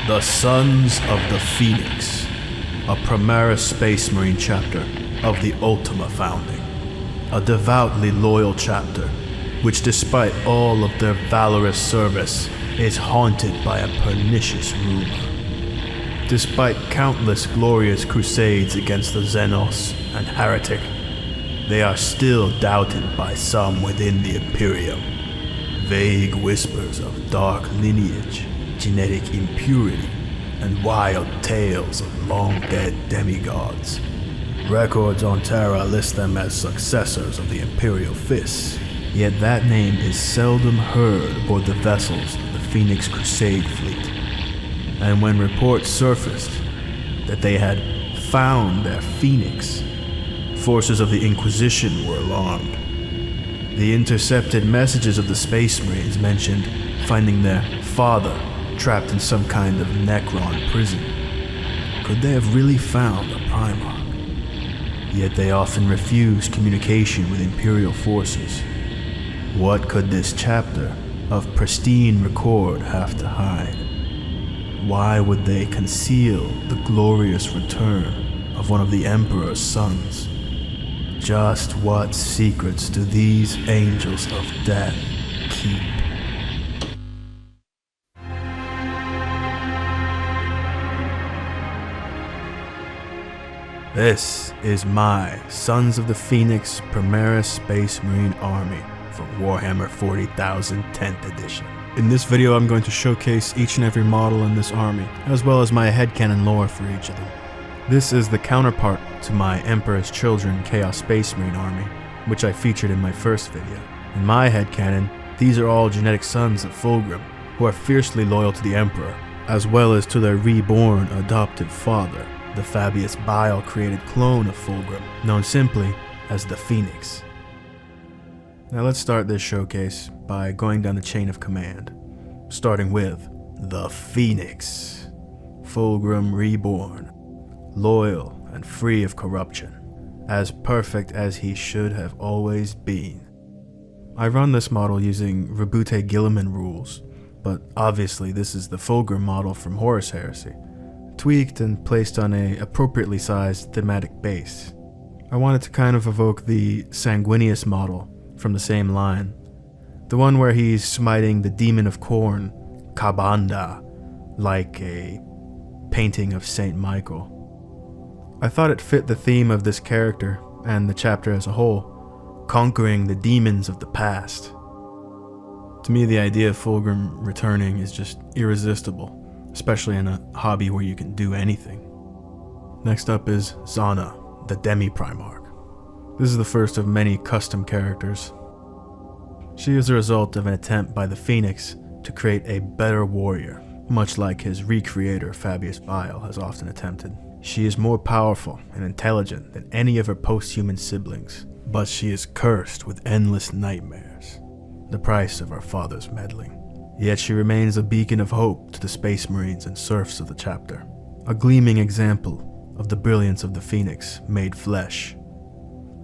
The Sons of the Phoenix, a primaris space marine chapter of the Ultima founding. A devoutly loyal chapter, which despite all of their valorous service, is haunted by a pernicious rumor. Despite countless glorious crusades against the Xenos and Heretic, they are still doubted by some within the Imperium. Vague whispers of dark lineage, genetic impurity, and wild tales of long-dead demigods. Records on Terra list them as successors of the Imperial Fists, yet that name is seldom heard aboard the vessels of the Phoenix Crusade fleet. And when reports surfaced that they had found their Phoenix, forces of the Inquisition were alarmed. The intercepted messages of the Space Marines mentioned finding their father trapped in some kind of Necron prison. Could they have really found a Primarch? Yet they often refused communication with Imperial forces. What could this chapter of pristine record have to hide? Why would they conceal the glorious return of one of the Emperor's sons? Just what secrets do these angels of death keep? This is my Sons of the Phoenix Primaris Space Marine Army from Warhammer 40,000 10th edition. In this video I'm going to showcase each and every model in this army, as well as my headcanon lore for each of them. This is the counterpart to my Emperor's Children Chaos Space Marine army, which I featured in my first video. In my headcanon, these are all genetic sons of Fulgrim, who are fiercely loyal to the Emperor, as well as to their reborn adoptive father, the Fabius Bile-created clone of Fulgrim, known simply as the Phoenix. Now let's start this showcase by going down the chain of command, starting with the Phoenix. Fulgrim reborn, loyal and free of corruption, as perfect as he should have always been. I run this model using Rebute Gilliman rules, but obviously this is the Fulgrim model from Horus Heresy, tweaked and placed on a appropriately sized thematic base. I wanted to kind of evoke the Sanguinius model from the same line, the one where he's smiting the demon of corn, Kabanda, like a painting of Saint Michael. I thought it fit the theme of this character and the chapter as a whole, conquering the demons of the past. To me, the idea of Fulgrim returning is just irresistible, especially in a hobby where you can do anything. Next up is Zana, the Demi-Primarch. This is the first of many custom characters. She is the result of an attempt by the Phoenix to create a better warrior, much like his recreator Fabius Bile has often attempted. She is more powerful and intelligent than any of her post-human siblings, but she is cursed with endless nightmares, the price of her father's meddling. Yet she remains a beacon of hope to the Space Marines and serfs of the chapter, a gleaming example of the brilliance of the Phoenix made flesh,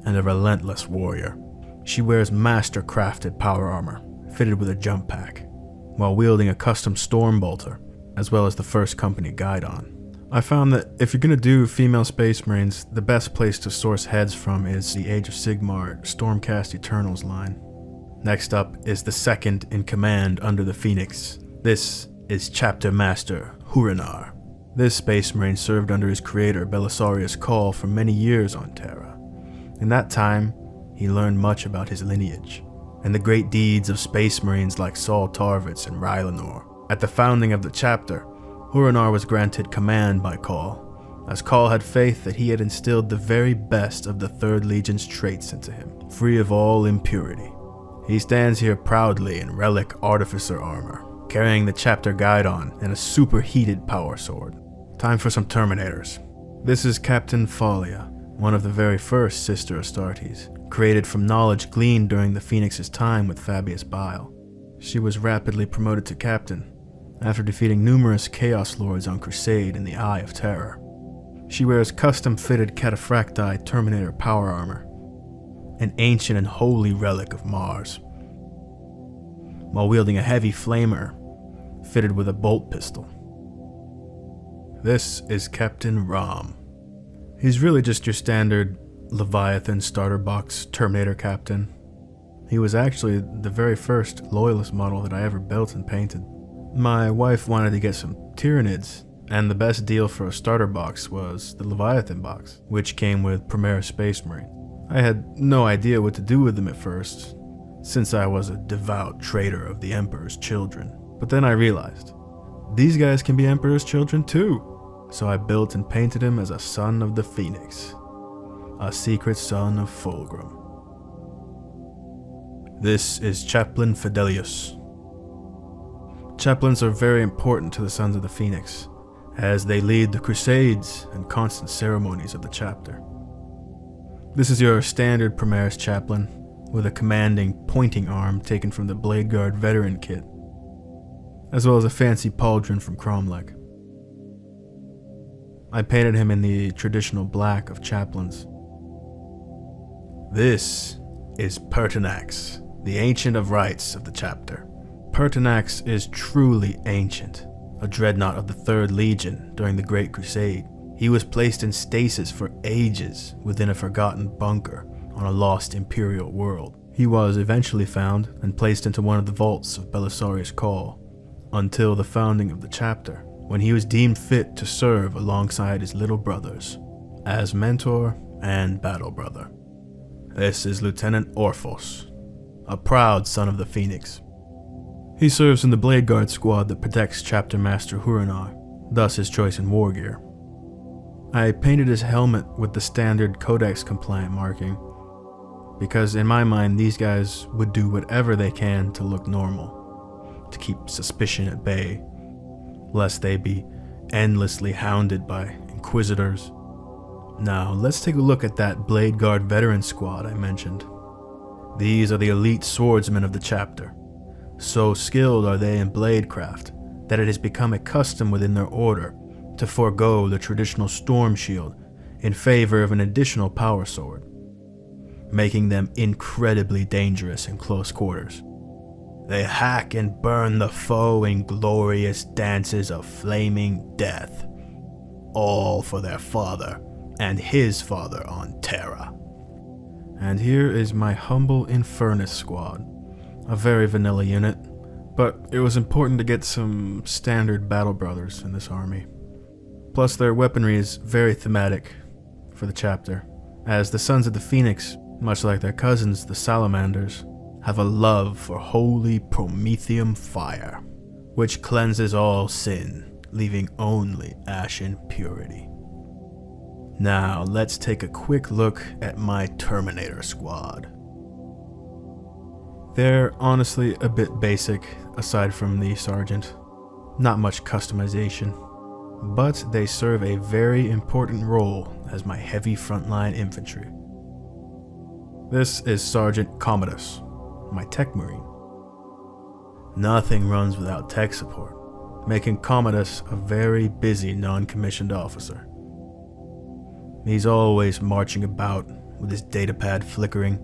and a relentless warrior. She wears master-crafted power armor, fitted with a jump pack, while wielding a custom storm bolter, as well as the first company guidon. I found that if you're going to do female Space Marines, the best place to source heads from is the Age of Sigmar Stormcast Eternals line. Next up is the second in command under the Phoenix. This is Chapter Master Huranar. This Space Marine served under his creator Belisarius Cawl for many years on Terra. In that time, he learned much about his lineage, and the great deeds of Space Marines like Saul Tarvitz and Rylanor. At the founding of the chapter, Huranar was granted command by Cawl, as Cawl had faith that he had instilled the very best of the 3rd Legion's traits into him, free of all impurity. He stands here proudly in relic artificer armor, carrying the chapter guidon and a superheated power sword. Time for some Terminators. This is Captain Falia, one of the very first Sister Astartes, created from knowledge gleaned during the Phoenix's time with Fabius Bile. She was rapidly promoted to captain, after defeating numerous Chaos Lords on Crusade in the Eye of Terror. She wears custom-fitted Cataphracti Terminator power armor, an ancient and holy relic of Mars, while wielding a heavy flamer fitted with a bolt pistol. This is Captain Rom. He's really just your standard Leviathan starter box Terminator captain. He was actually the very first Loyalist model that I ever built and painted. My wife wanted to get some Tyranids, and the best deal for a starter box was the Leviathan box, which came with primaris Space Marine. I had no idea what to do with them at first, since I was a devout traitor of the Emperor's children. But then I realized, these guys can be Emperor's children too. So I built and painted him as a son of the Phoenix, a secret son of Fulgrim. This is Chaplain Fidelius. Chaplains are very important to the Sons of the Phoenix, as they lead the crusades and constant ceremonies of the chapter. This is your standard primaris chaplain, with a commanding pointing arm taken from the Blade Guard veteran kit, as well as a fancy pauldron from Cromlech. I painted him in the traditional black of chaplains. This is Pertinax, the Ancient of Rites of the chapter. Pertinax is truly ancient, a dreadnought of the 3rd Legion during the Great Crusade. He was placed in stasis for ages within a forgotten bunker on a lost Imperial world. He was eventually found and placed into one of the vaults of Belisarius Cawl until the founding of the chapter, when he was deemed fit to serve alongside his little brothers as mentor and battle brother. This is Lieutenant Orphos, a proud son of the Phoenix. He serves in the Blade Guard squad that protects Chapter Master Huranar, thus his choice in war gear. I painted his helmet with the standard Codex compliant marking, because in my mind these guys would do whatever they can to look normal, to keep suspicion at bay, lest they be endlessly hounded by inquisitors. Now let's take a look at that Blade Guard veteran squad I mentioned. These are the elite swordsmen of the chapter. So skilled are they in bladecraft that it has become a custom within their order to forego the traditional storm shield in favor of an additional power sword, making them incredibly dangerous in close quarters. They hack and burn the foe in glorious dances of flaming death, all for their father and his father on Terra. And here is my humble Infernus squad, a very vanilla unit, but it was important to get some standard battle brothers in this army. Plus their weaponry is very thematic for the chapter, as the Sons of the Phoenix, much like their cousins the Salamanders, have a love for holy Prometheum fire, which cleanses all sin, leaving only ashen purity. Now let's take a quick look at my Terminator squad. They're honestly a bit basic, aside from the sergeant. Not much customization, but they serve a very important role as my heavy frontline infantry. This is Sergeant Commodus, my tech marine. Nothing runs without tech support, making Commodus a very busy non-commissioned officer. He's always marching about with his datapad flickering,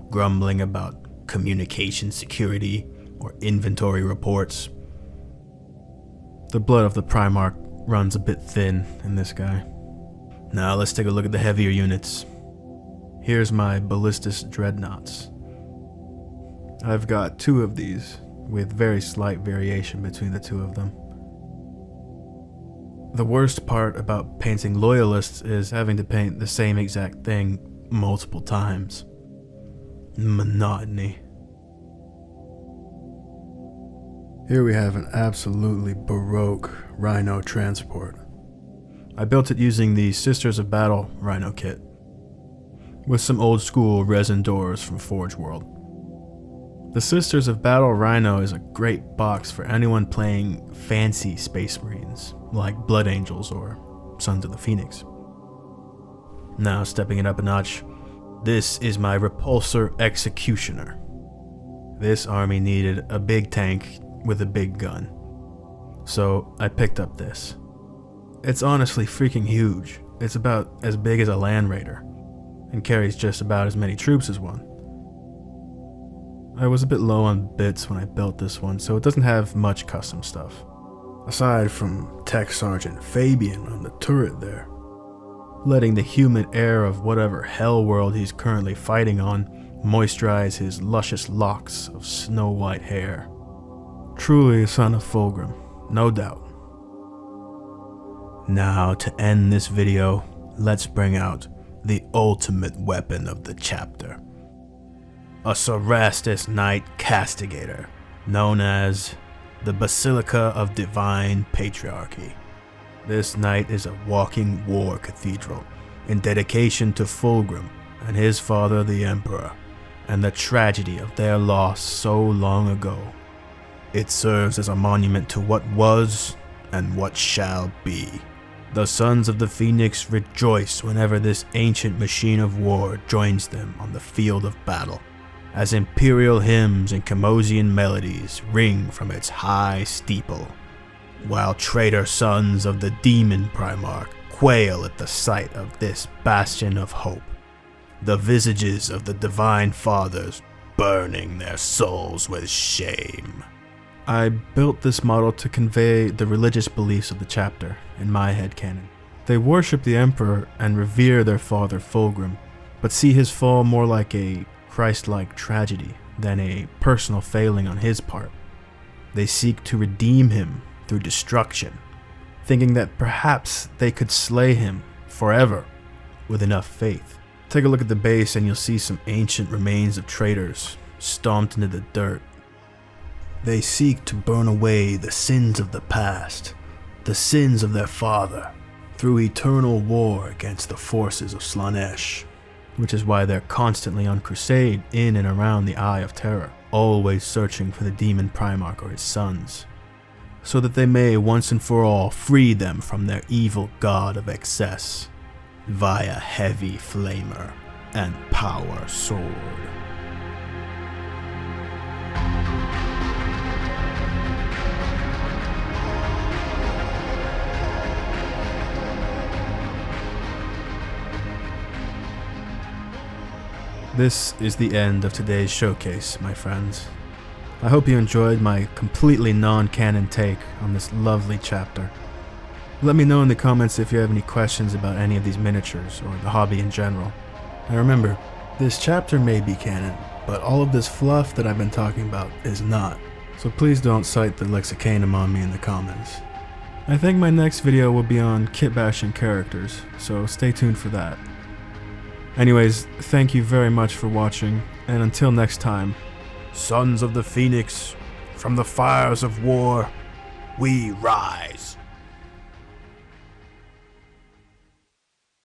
grumbling about communication security or inventory reports. The blood of the Primarch runs a bit thin in this guy. Now let's take a look at the heavier units. Here's my Ballistus Dreadnoughts. I've got 2 of these, with very slight variation between the 2 of them. The worst part about painting Loyalists is having to paint the same exact thing multiple times. Monotony. Here we have an absolutely baroque Rhino transport. I built it using the Sisters of Battle Rhino kit, with some old school resin doors from Forge World. The Sisters of Battle Rhino is a great box for anyone playing fancy Space Marines, like Blood Angels or Sons of the Phoenix. Now stepping it up a notch, this is my Repulsor Executioner. This army needed a big tank with a big gun, so I picked up this. It's honestly freaking huge. It's about as big as a Land Raider, and carries just about as many troops as one. I was a bit low on bits when I built this one, so it doesn't have much custom stuff. aside from Tech Sergeant Fabian on the turret there, letting the humid air of whatever hell world he's currently fighting on moisturize his luscious locks of snow-white hair. Truly a son of Fulgrim, no doubt. Now, to end this video, let's bring out the ultimate weapon of the chapter. A Cerastus Knight castigator, known as the Basilica of Divine Patriarchy. This knight is a walking war cathedral in dedication to Fulgrim and his father the Emperor, and the tragedy of their loss so long ago. It serves as a monument to what was and what shall be. The Sons of the Phoenix rejoice whenever this ancient machine of war joins them on the field of battle, as imperial hymns and Camosian melodies ring from its high steeple, while traitor sons of the demon Primarch quail at the sight of this bastion of hope, the visages of the Divine Fathers burning their souls with shame. I built this model to convey the religious beliefs of the chapter in my headcanon. They worship the Emperor and revere their father Fulgrim, but see his fall more like a Christ-like tragedy than a personal failing on his part. They seek to redeem him through destruction, thinking that perhaps they could slay him forever with enough faith. Take a look at the base and you'll see some ancient remains of traitors stomped into the dirt. They seek to burn away the sins of the past, the sins of their father, through eternal war against the forces of Slaanesh, which is why they're constantly on crusade in and around the Eye of Terror, always searching for the demon Primarch or his sons, so that they may once and for all free them from their evil god of excess, via heavy flamer and power sword. This is the end of today's showcase, my friends. I hope you enjoyed my completely non-canon take on this lovely chapter. Let me know in the comments if you have any questions about any of these miniatures or the hobby in general. And remember, this chapter may be canon, but all of this fluff that I've been talking about is not. So please don't cite the Lexicanum on me in the comments. I think my next video will be on kit bashing characters, so stay tuned for that. Anyways, thank you very much for watching, and until next time, Sons of the Phoenix, from the fires of war, we rise.